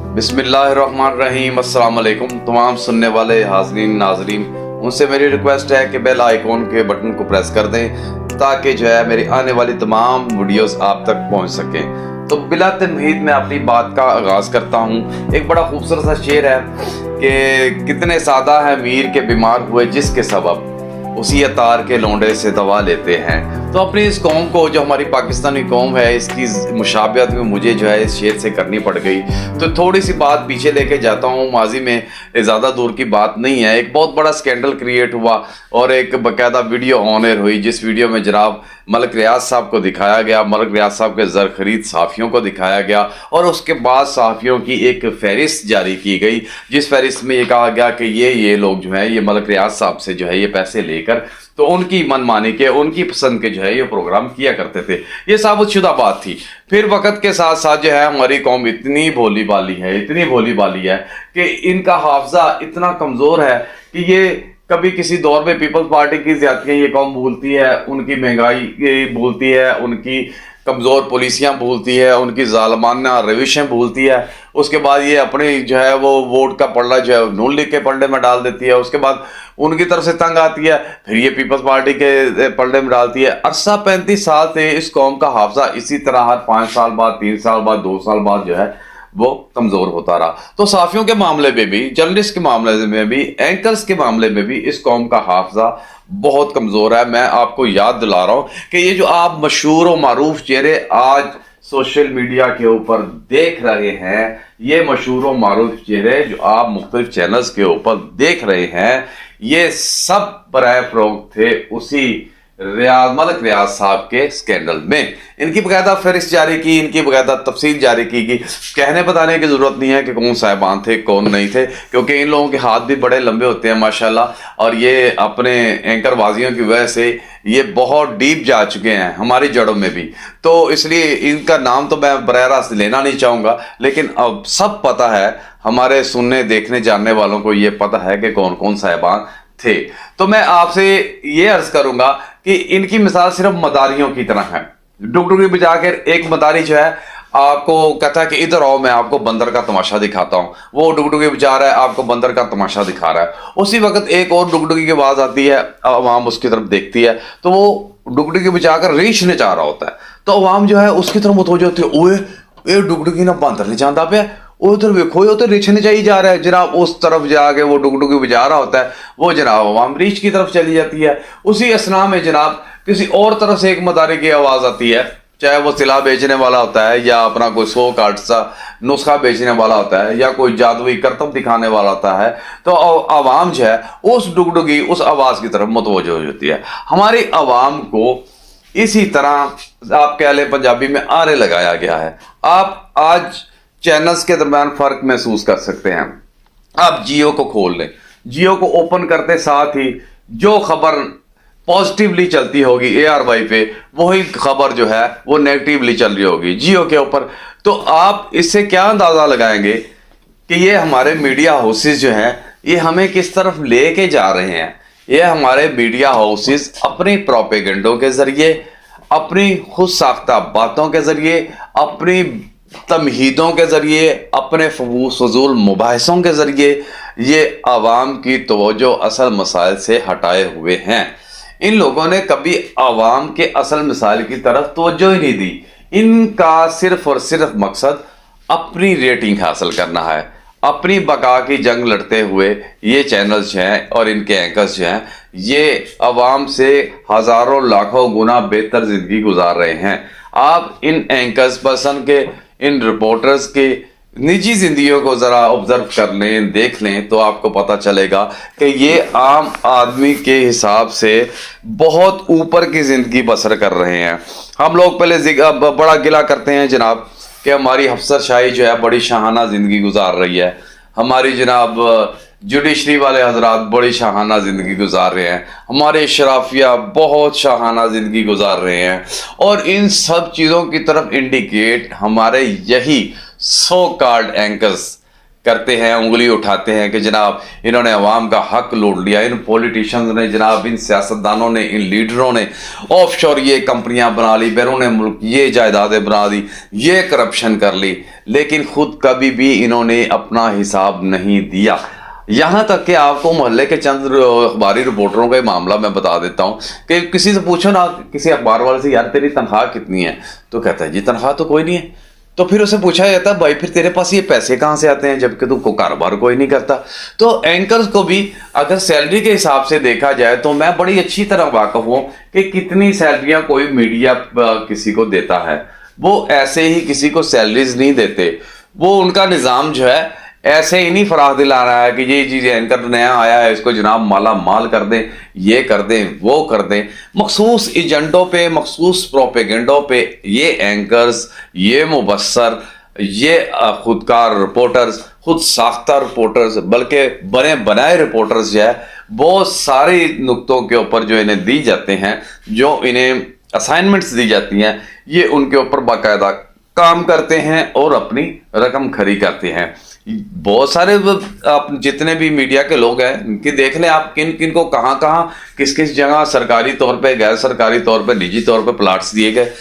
बिस्मिल्लाहिर्रहमानिर्रहीम। अस्सलाम वालेकुम तमाम सुनने वाले हाज़रीन नाज़रीन, उनसे मेरी रिक्वेस्ट है कि बेल आइकॉन के बटन को प्रेस कर दें ताकि जो है मेरी आने वाली तमाम वीडियोस आप तक पहुंच सकें। तो बिला तमहीद मैं अपनी बात का आगाज़ करता हूं। एक बड़ा खूबसूरत सा शेर है कि कितने सादा है मीर के बीमार हुए जिसके सबब उसी अतार के लौंडे से दवा लेते हैं। तो अपनी इस कौम को, जो हमारी पाकिस्तानी कौम है, इसकी मुशाबियत में मुझे जो है इस शेर से करनी पड़ गई। तो थोड़ी सी बात पीछे लेके जाता हूँ, माजी में ज़्यादा दूर की बात नहीं है। एक बहुत बड़ा स्कैंडल क्रिएट हुआ और एक बाकायदा वीडियो ऑन एयर हुई, जिस वीडियो में जनाब मलिक रियाज साहब को दिखाया गया, मलिक रियाज साहब के ज़र खरीद सहाफ़ियों को दिखाया गया और उसके बाद सहाफ़ियों की एक फहरिस्त जारी की गई, जिस फहरिस्त में ये कहा गया कि ये लोग जो है ये मलिक रियाज साहब से जो है ये पैसे लेकर तो उनकी मनमानी के, उनकी पसंद के जो है ये प्रोग्राम किया करते थे। ये साबितशुदा बात थी। फिर वक्त के साथ साथ जो है हमारी कौम इतनी भोली भाली है, इतनी भोली भाली है कि इनका हाफजा इतना कमज़ोर है कि ये कभी किसी दौर में पीपल्स पार्टी की ज़्यादतियाँ ये कौम भूलती है, उनकी महंगाई भूलती है, उनकी कमज़ोर पुलिसियाँ भूलती है, उनकी ज़ालमाना रविशें भूलती है। उसके बाद ये अपनी जो है वो वोट का पलड़ा जो है नून लीग के पलड़े में डाल देती है। उसके बाद उनकी तरफ से तंग आती है, फिर ये पीपल्स पार्टी के पलड़े में डालती है। अरसा 35 साल से इस कौम का हाफजा इसी तरह हर 5 साल बाद, 3 साल बाद, 2 साल बाद जो है वो कमज़ोर होता रहा। तो साफियों के मामले में भी, जर्नलिस्ट के मामले में भी, एंकर्स के मामले में भी इस कौम का हाफजा बहुत कमज़ोर है। मैं आपको याद दिला रहा हूँ कि ये जो आप मशहूर और मारूफ चेहरे आज सोशल मीडिया के ऊपर देख रहे हैं, ये मशहूर और मारूफ चेहरे जो आप मुख्तलिफ चैनल्स के ऊपर देख रहे हैं, ये सब बराए फरोख्त थे उसी मलिक रियाज साहब के स्कैंडल में। इनकी बकायदा फहरिस्त जारी की, इनकी बकायदा तफसील जारी की गई। कहने बताने की ज़रूरत नहीं है कि कौन साहिबान थे कौन नहीं थे, क्योंकि इन लोगों के हाथ भी बड़े लंबे होते हैं माशाल्लाह, और ये अपने एंकर बाजियों की वजह से ये बहुत डीप जा चुके हैं हमारी जड़ों में भी। तो इसलिए इनका नाम तो मैं बराह रास्त लेना नहीं चाहूँगा, लेकिन अब सब पता है, हमारे सुनने देखने जानने वालों को ये पता है कि कौन कौन साहिबान थे। तो मैं आपसे ये अर्ज करूंगा कि इनकी मिसाल सिर्फ मदारियों की तरह है। डुगडुगी बजाकर एक मदारी जो है आपको कहता है कि इधर आओ, मैं आपको बंदर का तमाशा दिखाता हूँ। वो डुगडुगी बजा रहा है, आपको बंदर का तमाशा दिखा रहा है। उसी वक्त एक और डुगडुगी की आवाज़ आती है, अवाम उसकी तरफ देखती है, तो वो डुगडुगी बजाकर रीछ ने जा रहा होता है। तो अवाम जो है उसकी तरफ मुतवज्जो होती है, ओए ये डुगडुगी ना बंदर नहीं जाता पे, उधर देखो ये तो रीछ ने चाहिए जा रहा है। जनाब उस तरफ जाके वो डुगडुगी बजा रहा होता है, वो जनाब अवाम रीछ की तरफ चली जाती है। उसी असना में जनाब किसी और तरफ से एक मदारी की आवाज़ आती है, चाहे वो सिला बेचने वाला होता है या अपना कोई 100 कार्ड सा नुस्खा बेचने वाला होता है या कोई जादुई करतब दिखाने वाला होता है। तो आवाम जो है उस डुगडुगी, उस आवाज़ की तरफ मुतवज्जो हो जाती है। हमारी आवाम को इसी तरह आप कह लें पंजाबी में आरे लगाया गया है। आप आज चैनल्स के दरम्यान फ़र्क महसूस कर सकते हैं। आप जियो को खोल लें, जियो को ओपन करते साथ ही जो खबर पॉजिटिवली चलती होगी ARY पे, वही खबर जो है वो नेगेटिवली चल रही होगी जियो के ऊपर। तो आप इससे क्या अंदाज़ा लगाएंगे कि ये हमारे मीडिया हाउसेस जो हैं ये हमें किस तरफ लेके जा रहे हैं। ये हमारे मीडिया हाउसेस अपनी प्रोपेगेंडों के ज़रिए, अपनी खुद साख्ता बातों के ज़रिए, अपनी तमहीदों के ज़रिए, अपने फजूल मुबाहिसों के ज़रिए ये आवाम की तवज्जो असल मसाइल से हटाए हुए हैं। इन लोगों ने कभी आवाम के असल मसाइल की तरफ तवज्जो ही नहीं दी। इनका सिर्फ और सिर्फ मकसद अपनी रेटिंग हासिल करना है। अपनी बका की जंग लड़ते हुए ये चैनल्स जो हैं और इनके एंकर्स जो हैं ये आवाम से हज़ारों लाखों गुना बेहतर ज़िंदगी गुजार रहे हैं। आप इन एंकर्स पर्सन के, इन रिपोर्टर्स के निजी ज़िंदगियों को ज़रा ऑब्ज़र्व कर लें, देख लें, तो आपको पता चलेगा कि ये आम आदमी के हिसाब से बहुत ऊपर की ज़िंदगी बसर कर रहे हैं। हम लोग पहले बड़ा गिला करते हैं जनाब कि हमारी अफसरशाही जो है बड़ी शाहाना ज़िंदगी गुजार रही है, हमारी जनाब जुडिशरी वाले हजरात बड़ी शाहाना ज़िंदगी गुजार रहे हैं, हमारे शराफिया बहुत शाहाना ज़िंदगी गुजार रहे हैं। और इन सब चीज़ों की तरफ इंडिकेट हमारे यही 100 कार्ड एंकर्स करते हैं, उंगली उठाते हैं कि जनाब इन्होंने अवाम का हक लूट लिया, इन पॉलिटिशियंस ने जनाब, इन सियासतदानों ने, इन लीडरों ने ऑफशोर ये कंपनियां बना ली, बैरून मुल्क ये जायदादें बना दी, ये करप्शन कर ली, लेकिन खुद कभी भी इन्होंने अपना हिसाब नहीं दिया। यहाँ तक कि आपको मोहल्ले के चंद अखबारी रिपोर्टरों का मामला मैं बता देता हूँ कि किसी से पूछो ना, किसी अखबार वाले से, यार तेरी तनख्वाह कितनी है, तो कहता है जी तनख्वाह तो कोई नहीं है। तो फिर उसे पूछा जाता है भाई फिर तेरे पास ये पैसे कहाँ से आते हैं, जबकि तू को कारोबार कोई नहीं करता। तो एंकर्स को भी अगर सैलरी के हिसाब से देखा जाए तो मैं बड़ी अच्छी तरह वाकिफ हूँ कि कितनी सैलरियाँ कोई मीडिया किसी को देता है। वो ऐसे ही किसी को सैलरीज नहीं देते, वो उनका निज़ाम जो है ऐसे ही नहीं फराह दिला रहा है कि ये चीज़ एंकर नया आया है इसको जनाब माला माल कर दें, ये कर दें, वो कर दें। मखसूस एजेंडों पे, मखसूस प्रोपेगेंडों पे ये एंकर्स, ये मुबस्सर, ये खुदकार रिपोर्टर्स, खुद साख्ता रिपोर्टर्स, बल्कि बने बनाए रिपोर्टर्स जो है, बहुत सारे नुक्तों के ऊपर जो इन्हें दी जाते हैं, जो इन्हें असाइनमेंट्स दी जाती हैं, ये उनके ऊपर बाकायदा काम करते हैं और अपनी रकम खरी करते हैं। बहुत सारे आप जितने भी मीडिया के लोग हैं इनकी देख लें आप, किन किन को कहाँ कहाँ किस किस जगह सरकारी तौर पे, गैर सरकारी तौर पे, निजी तौर पे प्लाट्स दिए गए,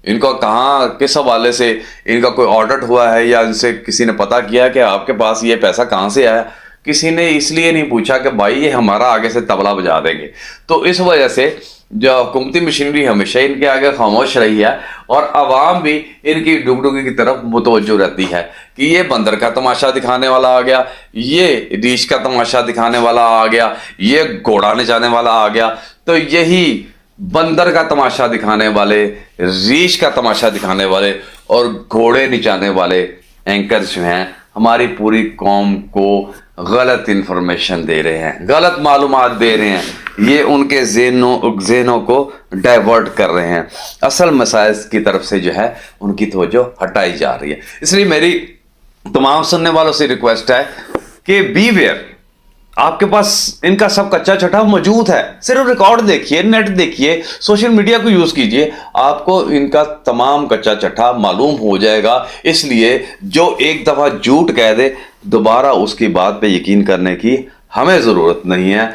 इनको कहाँ किस हवाले से इनका कोई ऑडिट हुआ है या इनसे किसी ने पता किया कि आपके पास ये पैसा कहाँ से आया। किसी ने इसलिए नहीं पूछा कि भाई ये हमारा आगे से तबला बजा देंगे। तो इस वजह से जो हुकूमती मशीनरी हमेशा इनके आगे खामोश रही है और आवाम भी इनकी डुगडुगी की तरफ मुतवज्जो रहती है कि ये बंदर का तमाशा दिखाने वाला आ गया, ये रीछ का तमाशा दिखाने वाला आ गया, ये घोड़ा नचाने वाला आ गया। तो यही बंदर का तमाशा दिखाने वाले, रीछ का तमाशा दिखाने वाले और घोड़े नचाने वाले एंकर्स जो हैं हमारी पूरी कौम को गलत इंफॉर्मेशन दे रहे हैं, गलत मालूमात दे रहे हैं, ये उनके ज़हनों को डाइवर्ट कर रहे हैं, असल मसाइल की तरफ से जो है उनकी तवज्जो हटाई जा रही है। इसलिए मेरी तमाम सुनने वालों से रिक्वेस्ट है कि बी वेयर, आपके पास इनका सब कच्चा छठा मौजूद है, सिर्फ रिकॉर्ड देखिए, नेट देखिए, सोशल मीडिया को यूज कीजिए, आपको इनका तमाम कच्चा छठा मालूम हो जाएगा। इसलिए जो एक दफा झूठ कह दे दोबारा उसकी बात पे यकीन करने की हमें जरूरत नहीं है।